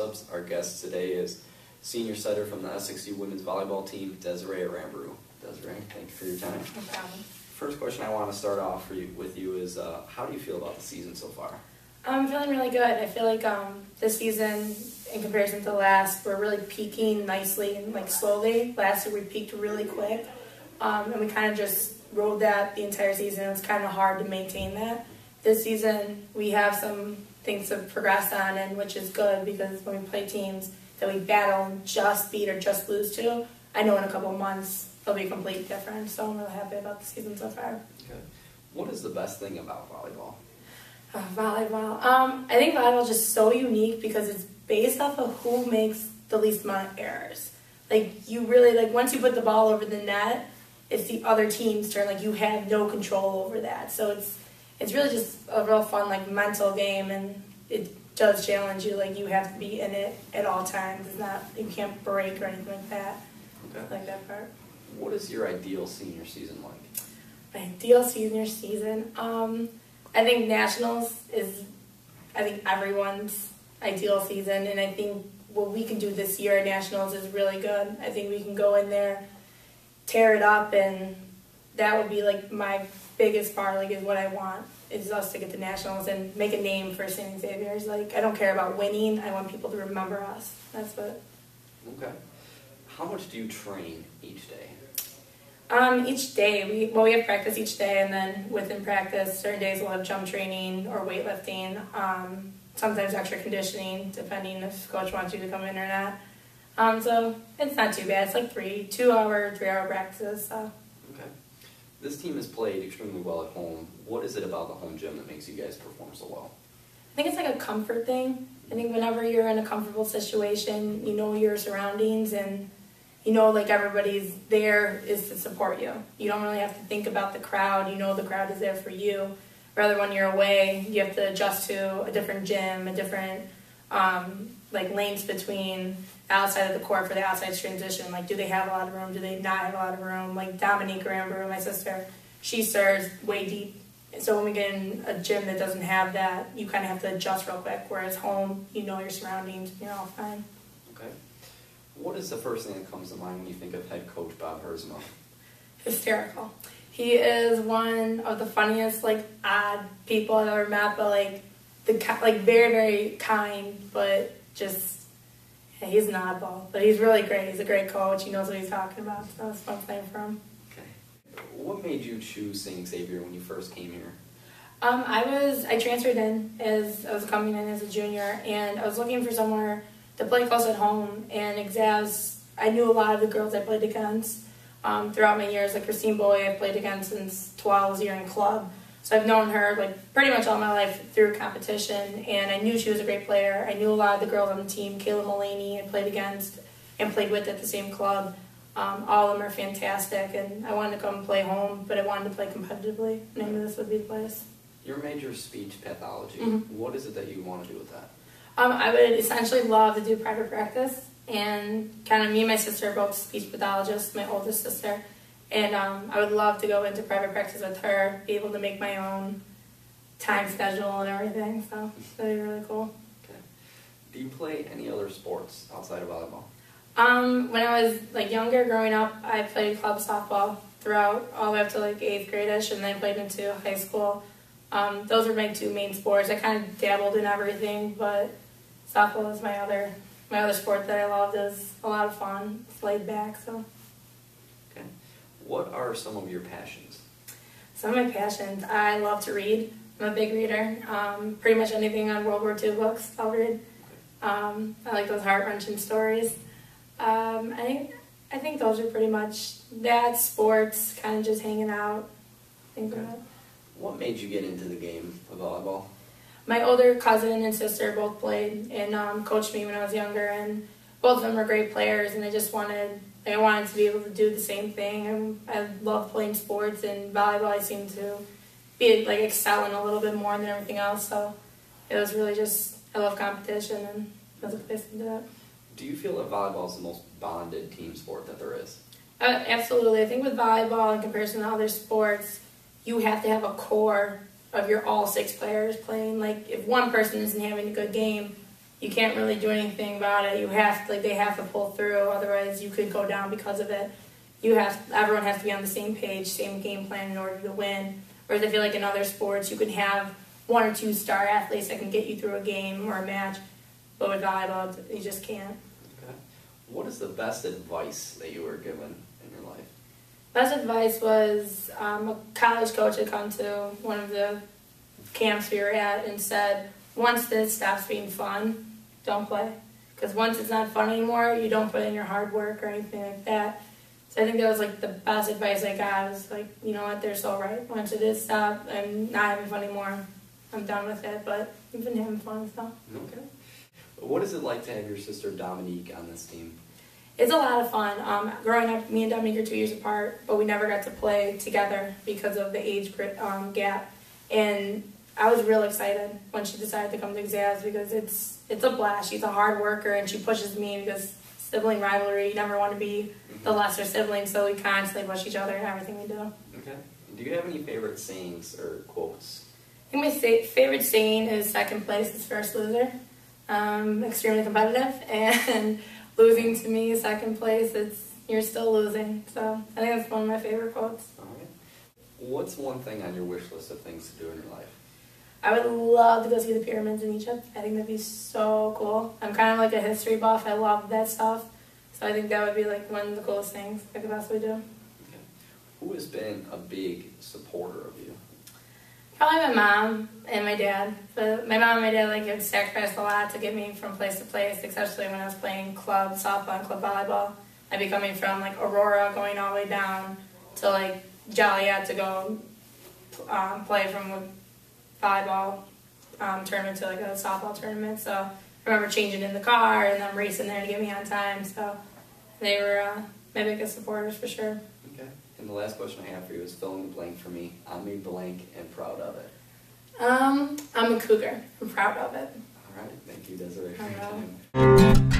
close-ups. Our guest today is senior setter from the SXU women's volleyball team, Desiree Aramburu. Desiree, thank you for your time. No problem. First question I want to start off with you is, how do you feel about the season so far? I'm feeling really good. I feel like this season, in comparison to last, we're really peaking nicely and slowly. Last year we peaked really quick, and we kind of just rode that the entire season. It's kind of hard to maintain that. This season we have some things to progress on, and which is good because when we play teams that we battle and just beat or just lose to, I know in a couple of months it'll be completely different. So I'm really happy about the season so far. Okay. What is the best thing about volleyball? Volleyball. I think volleyball is just so unique because it's based off of who makes the least amount of errors. You really, once you put the ball over the net, it's the other team's turn. You have no control over that. So it's really just a real fun, mental game, and it does challenge you. You have to be in it at all times. It's not, you can't break or anything like that. Okay. Like that part. What is your ideal senior season like? My ideal senior season? I think Nationals is, everyone's ideal season, and I think what we can do this year at Nationals is really good. I think we can go in there, tear it up, and that would be my biggest part, is what I want, is us to get to Nationals and make a name for St. Xavier's. I don't care about winning, I want people to remember us. That's what. Okay. How much do you train each day? Each day, we have practice each day, and then within practice, certain days we'll have jump training or weightlifting, sometimes extra conditioning, depending if coach wants you to come in or not. So it's not too bad. It's 3-hour practices. So. Okay. This team has played extremely well at home. What is it about the home gym that makes you guys perform so well? I think it's a comfort thing. I think whenever you're in a comfortable situation, you know your surroundings, and you know everybody's there is to support you. You don't really have to think about the crowd. You know the crowd is there for you. Rather, when you're away, you have to adjust to a different gym, a different lanes between outside of the court for the outside transition. Do they have a lot of room? Do they not have a lot of room? Desiree Aramburu, my sister, she serves way deep. So when we get in a gym that doesn't have that, you kind of have to adjust real quick. Whereas home, you know your surroundings, you're all fine. Okay. What is the first thing that comes to mind when you think of head coach Bob Herzma? Hysterical. He is one of the funniest, odd people I've ever met, but very, very kind, but just, yeah, he's an oddball. But he's really great. He's a great coach. He knows what he's talking about, so it's fun playing for him. Okay. What made you choose St. Xavier when you first came here? I transferred in as I was coming in as a junior, and I was looking for somewhere to play close at home, and Exavs, I knew a lot of the girls I played against throughout my years. Christine Boy I've played against since 12 year in club. So I've known her pretty much all my life through competition, and I knew she was a great player. I knew a lot of the girls on the team. Kayla Mullaney I played against and played with at the same club. All of them are fantastic, and I wanted to come play home, but I wanted to play competitively, and I knew this would be the place. Your major is speech pathology. Mm-hmm. What is it that you want to do with that? I would essentially love to do private practice, and kind of me and my sister are both speech pathologists, my oldest sister, and I would love to go into private practice with her, be able to make my own time schedule and everything, so that'd be really cool. Okay. Do you play any other sports outside of volleyball? When I was younger, growing up, I played club softball throughout all the way up to 8th grade-ish, and then I played into high school. Those were my two main sports. I kind of dabbled in everything, but softball is my other sport that I loved. It was a lot of fun. It's laid back, so. Okay. What are some of your passions? Some of my passions, I love to read. I'm a big reader. Pretty much anything on World War II books, I'll read. I like those heart-wrenching stories. I think those are pretty much that. Sports, kind of just hanging out, things like that. What made you get into the game of volleyball? My older cousin and sister both played and coached me when I was younger, and both of them were great players, and I just wanted to be able to do the same thing. I love playing sports, and volleyball I seem to be excelling a little bit more than everything else, so it was really just, I love competition, and it was a place to do that. Do you feel that volleyball is the most bonded team sport that there is? Absolutely. I think with volleyball, in comparison to other sports, you have to have a core of your all 6 players playing. If one person isn't having a good game, you can't really do anything about it. You have to, like, they have to pull through, otherwise you could go down because of it. Everyone has to be on the same page, same game plan in order to win. Whereas I feel like in other sports, you can have 1 or 2 star athletes that can get you through a game or a match, but with volleyball, you just can't. Okay. What is the best advice that you were given in your life? Best advice was a college coach had come to one of the camps we were at and said, once this stops being fun, don't play. Because once it's not fun anymore, you don't put in your hard work or anything like that. So I think that was like the best advice I got. Was like, you know what, they're so right. Once it is stop, I'm not having fun anymore. I'm done with it, but I've been having fun, so. Okay. What is it like to have your sister Dominique on this team? It's a lot of fun. Growing up, me and Dominique are 2 years apart, but we never got to play together because of the age gap. And I was real excited when she decided to come to Exaz because it's a blast. She's a hard worker, and she pushes me because sibling rivalry, you never want to be the lesser sibling, so we constantly push each other in everything we do. Okay. Do you have any favorite sayings or quotes? I think my favorite saying is second place is first loser. Extremely competitive, and losing to me, second place, you're still losing. So I think that's one of my favorite quotes. All right. What's one thing on your wish list of things to do in your life? I would love to go see the pyramids in Egypt. I think that'd be so cool. I'm kind of like a history buff. I love that stuff. So I think that would be like one of the coolest things I could possibly do. Okay. Who has been a big supporter of you? Probably my mom and my dad. But my mom and my dad have sacrificed a lot to get me from place to place, especially when I was playing club softball and club volleyball. I'd be coming from Aurora, going all the way down to Joliet to go play from a volleyball tournament to a softball tournament. So I remember changing in the car and them racing there to get me on time. So they were my biggest supporters for sure. Okay. And the last question I have for you is fill in the blank for me. I'm a blank and proud of it. I'm a Cougar. I'm proud of it. All right. Thank you, Desiree, for I your know. time.